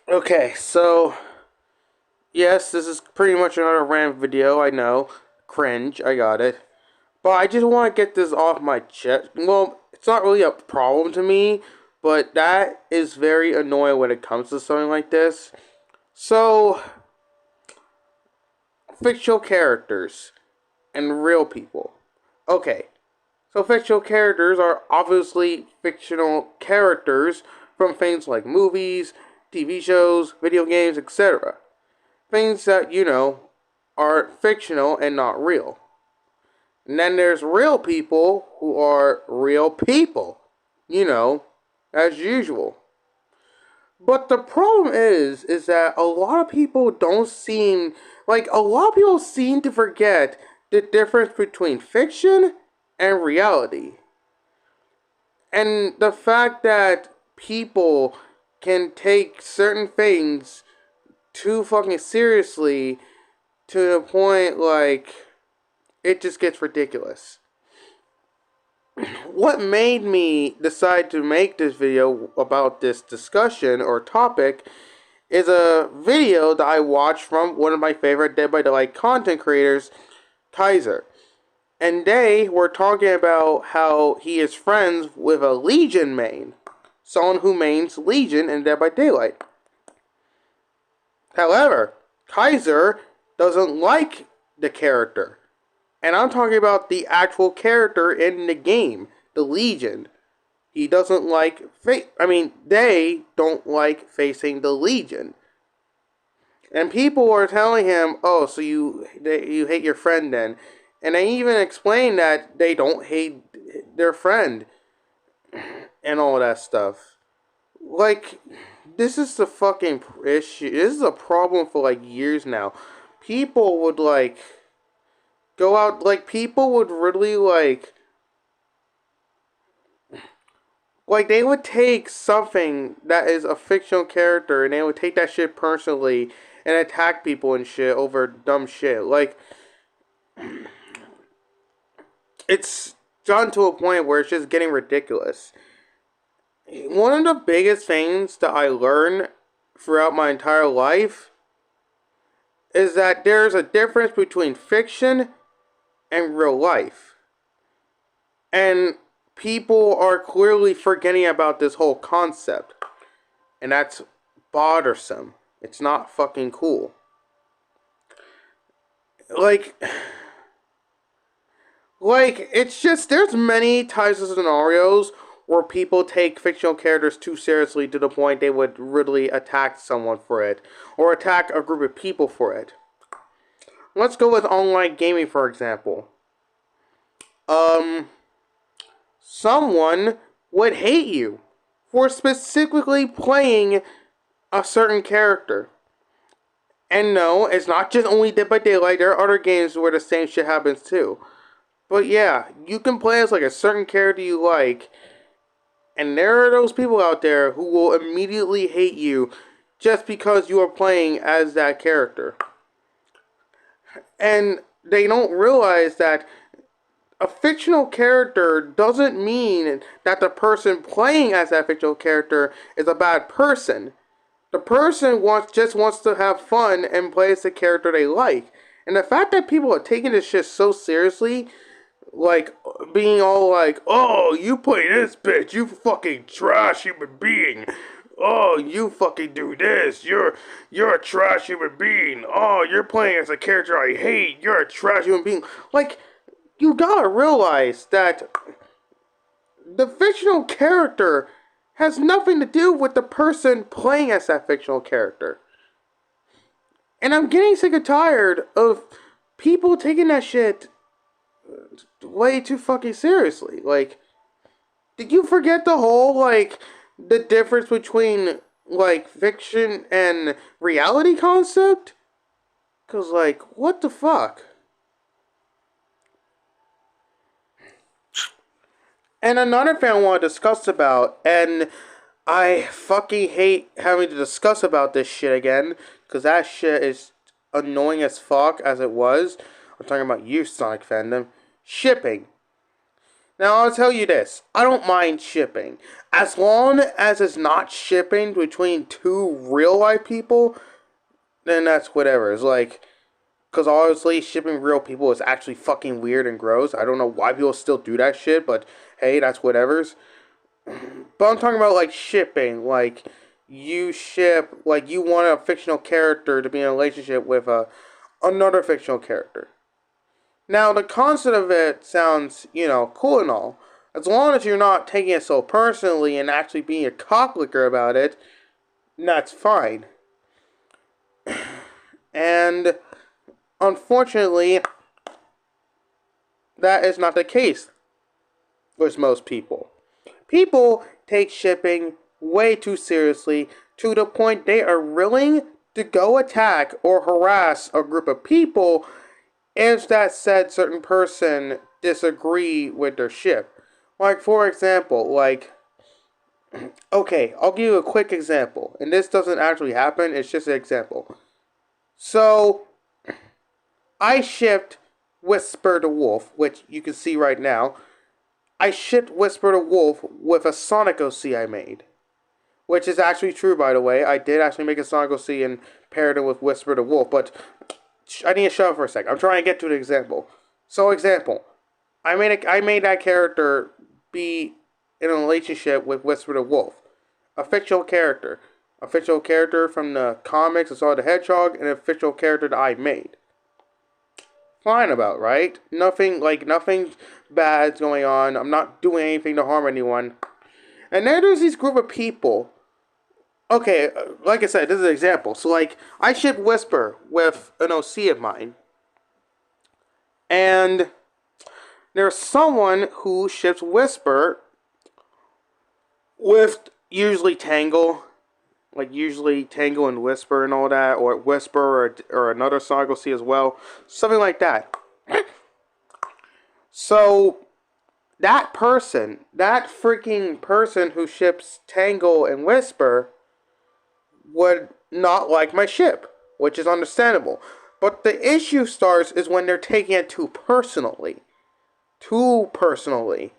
Okay, so yes, this is pretty much another rant video. I know, cringe. I got it, but I just want to get this off my chest. Well, it's not really a problem to me, but that is very annoying when it comes to something like this. So, fictional characters and real people. Okay, so fictional characters are obviously fictional characters from things like movies, TV shows, video games, etc. Things that, are fictional and not real. And then there's real people who are real people, you know, as usual. But the problem is that a lot of people don't seem, a lot of people seem to forget the difference between fiction and reality. And the fact that people can take certain things too fucking seriously to the point it just gets ridiculous. What made me decide to make this video about this discussion or topic is a video that I watched from one of my favorite Dead by Daylight content creators, Kaiser. And they were talking about how he is friends with a Legion main. Someone who mains Legion in Dead by Daylight. However, Kaiser doesn't like the character. And I'm talking about the actual character in the game, the Legion. He doesn't like they don't like facing the Legion. And people are telling him, "Oh, so you hate your friend then?" And they even explain that they don't hate their friend and all that stuff. Like, this is the fucking issue. This is a problem for years now. People would go out, people would really they would take something that is a fictional character and they would take that shit personally and attack people and shit over dumb shit. It's gotten to a point where it's just getting ridiculous. One of the biggest things that I learned throughout my entire life is that there's a difference between fiction and real life. And people are clearly forgetting about this whole concept. And that's bothersome. It's not fucking cool. Like, it's just, there's many types of scenarios where people take fictional characters too seriously to the point they would really attack someone for it. Or attack a group of people for it. Let's go with online gaming, for example. Someone would hate you for specifically playing a certain character. And no, it's not just only Dead by Daylight. There are other games where the same shit happens too. But yeah, you can play as a certain character you like, and there are those people out there who will immediately hate you just because you are playing as that character. And they don't realize that a fictional character doesn't mean that the person playing as that fictional character is a bad person. The person just wants to have fun and play as the character they like. And the fact that people are taking this shit so seriously, being all "Oh, you play this bitch, you fucking trash human being. Oh, you fucking do this. You're a trash human being. Oh, you're playing as a character I hate. You're a trash human being." You gotta realize that the fictional character has nothing to do with the person playing as that fictional character. And I'm getting sick and tired of people taking that shit way too fucking seriously. Did you forget the whole, the difference between, fiction and reality concept? Cause, what the fuck? And another thing I want to discuss about, and I fucking hate having to discuss about this shit again, because that shit is annoying as fuck as it was. I'm talking about you, Sonic Fandom. Shipping. Now, I'll tell you this. I don't mind shipping. As long as it's not shipping between two real life people, then that's whatever. It's like, because honestly, shipping real people is actually fucking weird and gross. I don't know why people still do that shit, but hey, that's whatever's. But I'm talking about like shipping. Like, you ship, like, you want a fictional character to be in a relationship with another fictional character. Now, the concept of it sounds, cool and all. As long as you're not taking it so personally and actually being a cocklicker about it, that's fine. And unfortunately, that is not the case with most people. People take shipping way too seriously to the point they are willing to go attack or harass a group of people if that said certain person disagree with their ship. Like, for example, okay, I'll give you a quick example. And this doesn't actually happen, it's just an example. So, I shipped Whisper the Wolf, which you can see right now. I shipped Whisper the Wolf with a Sonic OC I made. Which is actually true, by the way. I did actually make a Sonic OC and paired it with Whisper the Wolf, but I need to shut up for a sec. I'm trying to get to the example. So, example. I made that character be in a relationship with Whisper the Wolf. A fictional character. A fictional character from the comics, I saw the Hedgehog, and a fictional character that I made. Fine about, right? Nothing bad's going on. I'm not doing anything to harm anyone. And then there's these group of people. Okay, like I said, this is an example. So, like, I ship Whisper with an OC of mine. And there's someone who ships Whisper with usually Tangle. Like, usually Tangle and Whisper and all that. Or Whisper or another Sonic OC as well. Something like that. So, that freaking person who ships Tangle and Whisper would not like my ship, which is understandable. But the issue starts is when they're taking it too personally. Too personally.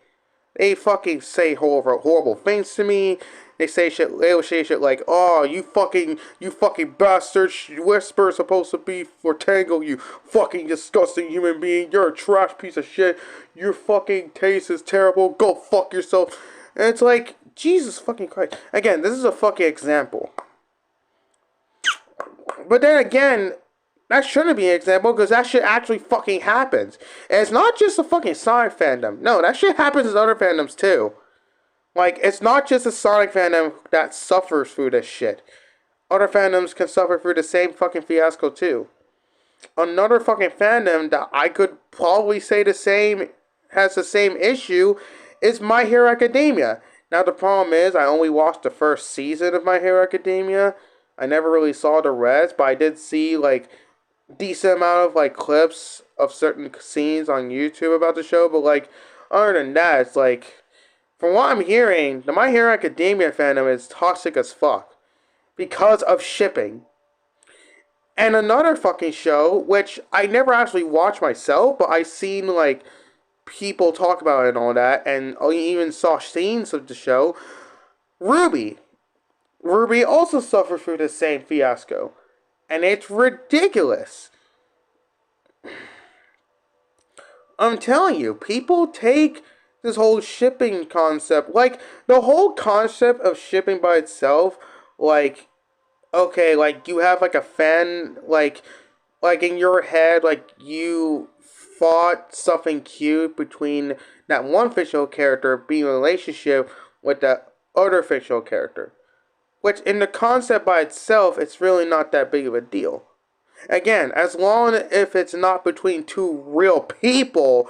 They fucking say horrible things to me. They will say shit like, "Oh, you fucking bastard! Whisper's supposed to be for Tangle. You fucking disgusting human being. You're a trash piece of shit. Your fucking taste is terrible. Go fuck yourself." And it's like, Jesus fucking Christ. Again, this is a fucking example. But then again, that shouldn't be an example because that shit actually fucking happens. And it's not just a fucking Sonic fandom. No, that shit happens in other fandoms too. Like, it's not just a Sonic fandom that suffers through this shit. Other fandoms can suffer through the same fucking fiasco too. Another fucking fandom that I could probably say has the same issue is My Hero Academia. Now the problem is I only watched the first season of My Hero Academia. I never really saw the rest, but I did see like decent amount of like clips of certain scenes on YouTube about the show. But like other than that, it's like from what I'm hearing, the My Hero Academia fandom is toxic as fuck because of shipping. And another fucking show, which I never actually watched myself, but I seen like people talk about it and all that, and I even saw scenes of the show. Ruby. Ruby also suffered through the same fiasco. And it's ridiculous. I'm telling you, people take this whole shipping concept, like, the whole concept of shipping by itself, like, okay, like, you have, like, a fan, like in your head, like, you thought something cute between that one fictional character being in a relationship with that other fictional character. Which, in the concept by itself, it's really not that big of a deal. Again, as long as it's not between two real people,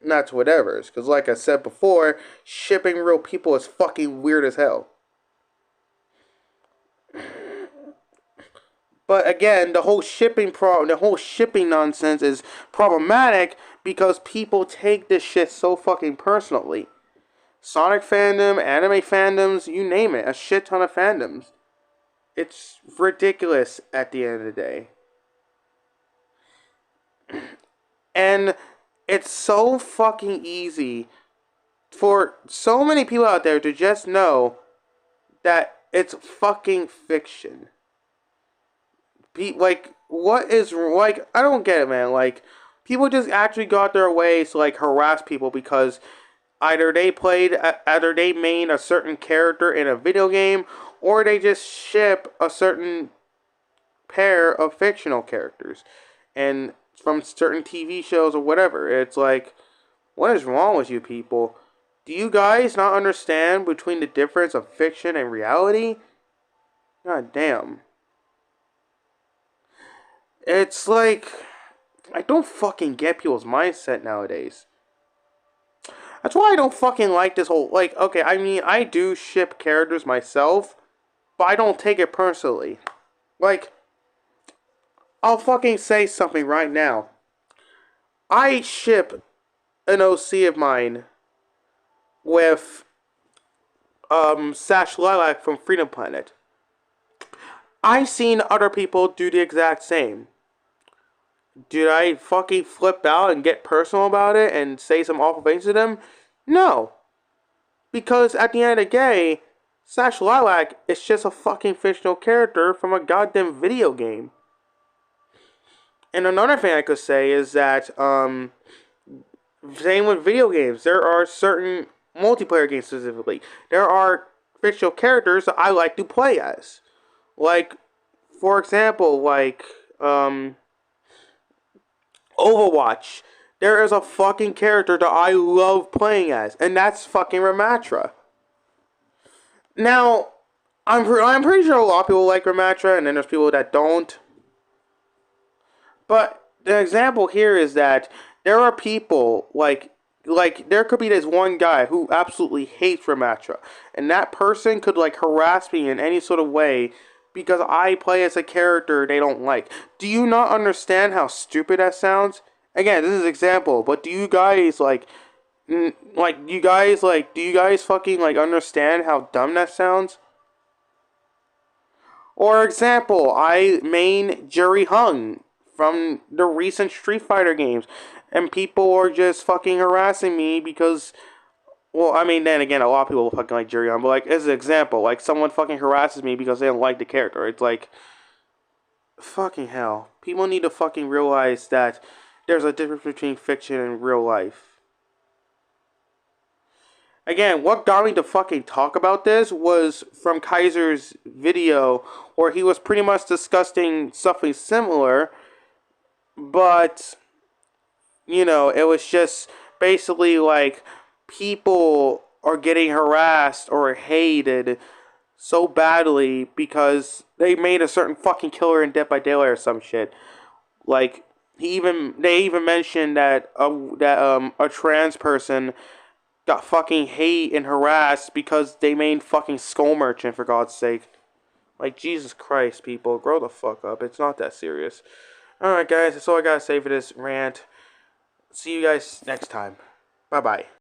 that's whatever. Because like I said before, shipping real people is fucking weird as hell. But again, the whole shipping nonsense is problematic because people take this shit so fucking personally. Sonic fandom, anime fandoms, you name it, a shit ton of fandoms. It's ridiculous at the end of the day. And it's so fucking easy for so many people out there to just know that it's fucking fiction. Like, what is, like, I don't get it, man. Like, people just actually go out their way to, like, harass people because either they made a certain character in a video game, or they just ship a certain pair of fictional characters. And from certain TV shows or whatever. It's like, what is wrong with you people? Do you guys not understand between the difference of fiction and reality? God damn. It's like, I don't fucking get people's mindset nowadays. That's why I don't fucking like this whole, like, okay, I mean, I do ship characters myself, but I don't take it personally. Like, I'll fucking say something right now. I ship an OC of mine with, Sash Lilac from Freedom Planet. I seen other people do the exact same. Did I fucking flip out and get personal about it and say some awful things to them? No. Because at the end of the day, Sash Lilac is just a fucking fictional character from a goddamn video game. And another thing I could say is that, same with video games. There are certain multiplayer games specifically. There are fictional characters that I like to play as. Like, for example, like, Overwatch. There is a fucking character that I love playing as, and that's fucking Ramatra. Now, I'm pretty sure a lot of people like Ramatra, and then there's people that don't. But the example here is that there are people like there could be this one guy who absolutely hates Ramatra, and that person could like harass me in any sort of way because I play as a character they don't like. Do you not understand how stupid that sounds? Again, this is an example, but do you guys do you guys fucking like understand how dumb that sounds? Or example, I main Jury Hung from the recent Street Fighter games, and people are just fucking harassing me because, well, I mean, then again, a lot of people fucking like Jury Hung, but like, as an example, like, someone fucking harasses me because they don't like the character. It's like, fucking hell. People need to fucking realize that there's a difference between fiction and real life. Again, what got me to fucking talk about this was from Kaiser's video where he was pretty much discussing something similar, but, you know, it was just basically like people are getting harassed or hated so badly because they made a certain fucking killer in Dead by Daylight or some shit. Like, they even mentioned that a trans person got fucking hate and harassed because they made fucking Skull Merchant, for God's sake. Like, Jesus Christ, people, grow the fuck up. It's not that serious. Alright, guys, that's all I gotta say for this rant. See you guys next time. Bye-bye.